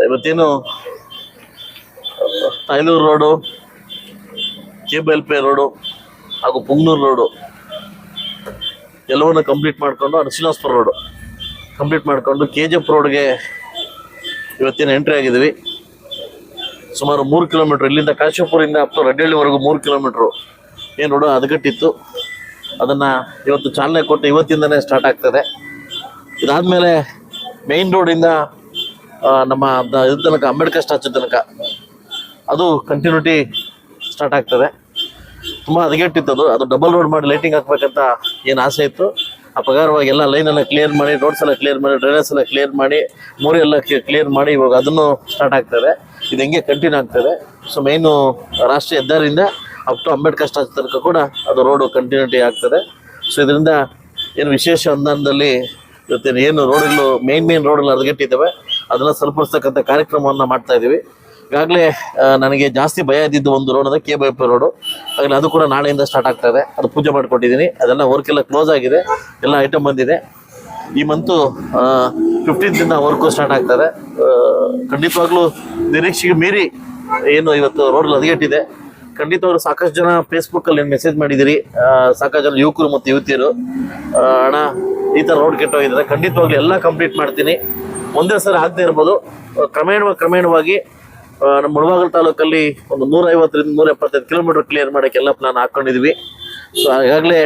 ಇವತ್ತೇನು Tayluru road, KBLP road ಹಾಗೂ ಪುಂಗ್ನೂರು road ಎಲ್ಲವನ್ನು ಕಂಪ್ಲೀಟ್ ಮಾಡಿಕೊಂಡು ಶ್ರೀನಿವಾಸಪುರ ರೋಡು ಕಂಪ್ಲೀಟ್ ಮಾಡಿಕೊಂಡು KGF ರೋಡ್ಗೆ ಇವತ್ತೇನು ಎಂಟ್ರಿ ಆಗಿದ್ವಿ. ಸುಮಾರು 3 ಕಿಲೋಮೀಟ್ರ್ ಇಲ್ಲಿಂದ ಕಾಶಿಪುರಿಂದ ಅಪ್ ಟು ರೆಡ್ಡಿಹಳ್ಳಿವರೆಗೂ 3 ಕಿಲೋಮೀಟ್ರು ಏನು ರೋಡು ಹದಗೆಟ್ಟಿತ್ತು. ಅದನ್ನು ಇವತ್ತು ಚಾಲನೆ ಕೊಟ್ಟು ಇವತ್ತಿಂದನೇ ಸ್ಟಾರ್ಟ್ ಆಗ್ತದೆ. ಇದಾದಮೇಲೆ ಮೇಯ್ನ್ ರೋಡಿಂದ ನಮ್ಮ ಇದು ತನಕ ಅಂಬೇಡ್ಕರ್ ಸ್ಟ್ಯಾಚು ತನಕ ಅದು ಕಂಟಿನ್ಯೂಟಿ ಸ್ಟಾರ್ಟ್ ಆಗ್ತದೆ. ತುಂಬ ಹದಗೆಟ್ಟಿತ್ತು. ಅದು ಡಬಲ್ ರೋಡ್ ಮಾಡಿ ಲೈಟಿಂಗ್ ಹಾಕ್ಬೇಕಂತ ಏನು ಆಸೆ ಇತ್ತು. ಆ ಪ್ರಕಾರವಾಗಿ ಎಲ್ಲ ಲೈನೆಲ್ಲ ಕ್ಲಿಯರ್ ಮಾಡಿ, ರೋಡ್ಸ್ ಎಲ್ಲ ಕ್ಲಿಯರ್ ಮಾಡಿ, ಡ್ರೈನೇಜ್ ಎಲ್ಲ ಕ್ಲಿಯರ್ ಮಾಡಿ, ಎಲ್ಲ ಕ್ಲಿಯರ್ ಮಾಡಿ ಇವಾಗ ಅದನ್ನು ಸ್ಟಾರ್ಟ್ ಆಗ್ತದೆ. ಇದು ಹೆಂಗೆ ಕಂಟಿನ್ಯೂ ಆಗ್ತದೆ. ಸೊ ಮೇಯ್ನು ರಾಷ್ಟ್ರೀಯ ಹೆದ್ದಾರಿಯಿಂದ ಅಪ್ ಟು ಅಂಬೇಡ್ಕರ್ ಸ್ಟ್ಯಾಚು ತನಕ ಕೂಡ ಅದು ರೋಡು ಕಂಟಿನ್ಯೂಟಿ ಆಗ್ತದೆ. ಸೊ ಇದರಿಂದ ಏನು ವಿಶೇಷ ಅನುದಾನದಲ್ಲಿ ಇವತ್ತೇನು ಏನು ರೋಡ್ಗಳು ಮೇನ್ ರೋಡ್ಗಳು ಹದಗೆಟ್ಟಿದ್ದಾವೆ ಅದನ್ನು ಸರಿಪಡಿಸ್ತಕ್ಕಂಥ ಕಾರ್ಯಕ್ರಮವನ್ನು ಮಾಡ್ತಾ ಇದ್ದೀವಿ. ಈಗಾಗಲೇ ನನಗೆ ಜಾಸ್ತಿ ಭಯ ಇದ್ದಿದ್ದು ಒಂದು ರೋಡ್ ಅಂದರೆ KBLP ರೋಡು. ಆಗಲೇ ಅದು ಕೂಡ ನಾಳೆಯಿಂದ ಸ್ಟಾರ್ಟ್ ಆಗ್ತದೆ. ಅದು ಪೂಜೆ ಮಾಡಿಕೊಟ್ಟಿದ್ದೀನಿ. ಅದೆಲ್ಲ ವರ್ಕ್ ಎಲ್ಲ ಕ್ಲೋಸ್ ಆಗಿದೆ, ಎಲ್ಲ ಐಟಮ್ ಬಂದಿದೆ. ಈ ಮಂತು 15th ವರ್ಕು ಸ್ಟಾರ್ಟ್ ಆಗ್ತದೆ. ಖಂಡಿತವಾಗ್ಲೂ ನಿರೀಕ್ಷೆಗೆ ಮೀರಿ ಏನು ಇವತ್ತು ರೋಡ್ ಹದಗೆಟ್ಟಿದೆ. ಖಂಡಿತವಾಗ್ಲೂ ಸಾಕಷ್ಟು ಜನ ಫೇಸ್ಬುಕ್ಕಲ್ಲಿ ಮೆಸೇಜ್ ಮಾಡಿದಿರಿ, ಸಾಕಷ್ಟು ಜನ ಯುವಕರು ಮತ್ತು ಯುವತಿಯರು, ಅಣ್ಣ ಈ ಥರ ರೋಡ್ ಕೆಟ್ಟೋಗಿದ್ದಾರೆ, ಖಂಡಿತವಾಗ್ಲೂ ಎಲ್ಲ ಕಂಪ್ಲೀಟ್ ಮಾಡ್ತೀನಿ. ಒಂದೇ ಸರಿ ಆಗದೆ ಇರ್ಬೋದು, ಕ್ರಮೇಣವಾಗಿ ನಮ್ಮ ಮುಳಬಾಗಿಲು ತಾಲೂಕಲ್ಲಿ ಒಂದು 150ರಿಂದ 175 ಕಿಲೋಮೀಟರ್ ಕ್ಲಿಯರ್ ಮಾಡೋಕ್ಕೆ ಎಲ್ಲ ಪ್ಲಾನ್ ಹಾಕ್ಕೊಂಡಿದ್ವಿ. ಸೊ ಈಗಾಗಲೇ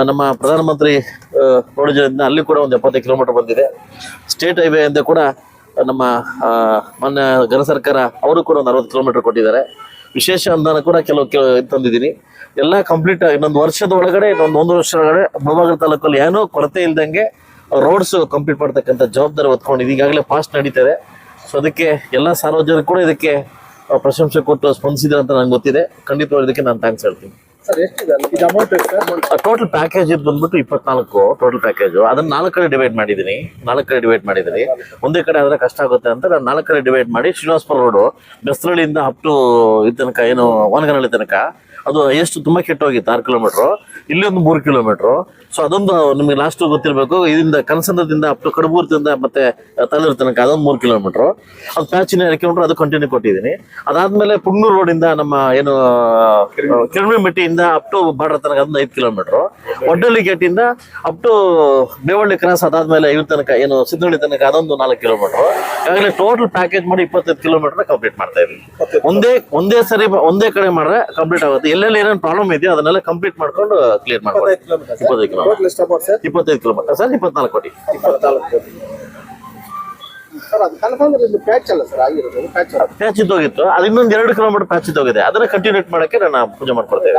ನಮ್ಮ ಪ್ರಧಾನಮಂತ್ರಿ ನೋಡಿದ್ರಿಂದ ಅಲ್ಲಿ ಕೂಡ ಒಂದು 75 ಕಿಲೋಮೀಟರ್ ಬಂದಿದೆ. ಸ್ಟೇಟ್ ಹೈವೇ ಇಂದ ಕೂಡ ನಮ್ಮ ಮಾನ್ಯ ಘನ ಸರ್ಕಾರ ಅವರು ಕೂಡ ಒಂದು 60 ಕಿಲೋಮೀಟರ್ ಕೊಟ್ಟಿದ್ದಾರೆ. ವಿಶೇಷ ಅನುದಾನ ಕೂಡ ಕೆಲವು ತಂದಿದ್ದೀನಿ. ಎಲ್ಲ ಕಂಪ್ಲೀಟ್ ಇನ್ನೊಂದು ವರ್ಷದ ಒಳಗಡೆ, ಒಂದು ವರ್ಷ ಒಳಗಡೆ ಮುಳಬಾಗಿಲು ತಾಲೂಕಲ್ಲಿ ಏನೋ ಕೊರತೆ ಇಲ್ದಂಗೆ ರೋಡ್ಸ್ ಕಂಪ್ಲೀಟ್ ಮಾಡ್ತಕ್ಕಂಥ ಜವಾಬ್ದಾರಿ ಹೊತ್ಕೊಂಡಿದ್ದು ಈಗಾಗಲೇ ಫಾಸ್ಟ್ ನಡೀತದೆ. ಸೊ ಅದಕ್ಕೆ ಎಲ್ಲ ಸಾರ್ವಜನಿಕರು ಕೂಡ ಇದಕ್ಕೆ ಪ್ರಶಂಸೆ ಕೊಟ್ಟು ಸ್ಪಂದಿಸಿದ್ರೆ ಅಂತ ನಂಗೆ ಗೊತ್ತಿದೆ. ಖಂಡಿತವಾಗಿ ಇದಕ್ಕೆ ನಾನು ಥ್ಯಾಂಕ್ಸ್ ಹೇಳ್ತೀನಿ. ಟೋಟಲ್ ಪ್ಯಾಕೇಜ್ ಇದು ಬಂದ್ಬಿಟ್ಟು 24 ಟೋಟಲ್ ಪ್ಯಾಕೇಜು. ಅದನ್ನ 4 ಕಡೆ ಡಿವೈಡ್ ಮಾಡಿದ್ದೀನಿ. ಒಂದೇ ಕಡೆ ಆದರೆ ಕಷ್ಟ ಆಗುತ್ತೆ ಅಂತ ನಾನು 4 ಕಡೆ ಡಿವೈಡ್ ಮಾಡಿ ಶ್ರೀನಿವಾಸಪುರ ರೋಡು ಬೆಸ್ತರಳ್ಳಿಯಿಂದ ಅಪ್ ಟು ಇದು ತನಕ ಏನು ವಾನಗನಹಳ್ಳಿ ತನಕ ಅದು ಎಷ್ಟು ತುಂಬ ಕೆಟ್ಟೋಗಿತ್ತು 6 ಕಿಲೋಮೀಟ್ರು. ಇಲ್ಲಿ ಒಂದು 3 ಕಿಲೋಮೀಟ್ರು. ಸೊ ಅದೊಂದು ನಿಮಗೆ ಲಾಸ್ಟ್ ಗೊತ್ತಿರಬೇಕು. ಇದರಿಂದ ಕನಸಂದ್ರದಿಂದ ಅಪ್ ಟು ಕಡಬೂರದಿಂದ ಮತ್ತೆ ತಾಯ್ಲೂರು ತನಕ ಅದೊಂದು 3 ಕಿಲೋಮೀಟ್ರು. ಅದು ಪ್ಯಾಚಿನ ಕಿಲೋಮೀಟ್ರ್ ಅದು ಕಂಟಿನ್ಯೂ ಕೊಟ್ಟಿದ್ದೀನಿ. ಅದಾದಮೇಲೆ ಪುಂಗ್ನೂರು ರೋಡಿಂದ ನಮ್ಮ ಏನು ಕಿರಣಮಿಟ್ಟಿಯಿಂದ ಅಪ್ ಟು ಬಾರ್ಡರ್ ತನಕ ಅದೊಂದು 5 kilometre. Oddalli ಗೇಟಿಂದ up to ಬೇವಳ್ಳಿ cross ಅದಾದಮೇಲೆ ಇವ್ರ ತನಕ ಏನು ಸಿದ್ದಹಳ್ಳಿ ತನಕ ಅದೊಂದು 4 ಕಿಲೋಮೀಟ್ರು. ಈಗಾಗಲೇ ಟೋಟಲ್ ಪ್ಯಾಕೇಜ್ ಮಾಡಿ 25 ಕಿಲೋಮೀಟರ್ ಕಂಪ್ಲೀಟ್ ಮಾಡ್ತಾ ಇದ್ದೀವಿ. ಒಂದೇ ಸರಿ ಒಂದೇ ಕಡೆ ಮಾಡಿದ್ರೆ ಕಂಪ್ಲೀಟ್ ಆಗುತ್ತೆ. ಎಲ್ಲೆಲ್ಲಿ ಏನೇನು ಪ್ರಾಬ್ಲಮ್ ಇದೆಯೋ ಅದನ್ನೆಲ್ಲ ಕಂಪ್ಲೀಟ್ ಮಾಡ್ಕೊಂಡು ಕ್ಲಿಯರ್ ಮಾಡ್ಬೋದು. 25 ಕಿಲೋಮೀಟರ್ ಸರ್, 24 ಕೋಟಿ. ಪ್ಯಾಚ್ ಇದ್ದೋಗಿತ್ತು. ಅದು ಇನ್ನೊಂದು 2 ಕಿಲೋಮೀಟರ್ ಪ್ಯಾಚ್ ಇದ್ದೋಗಿದೆ. ಅದನ್ನ ಕಂಟಿನ್ಯೂಟ್ ಮಾಡಕ್ಕೆ ನಾನು ಪೂಜೆ ಮಾಡ್ಕೊಳ್ತೇವೆ.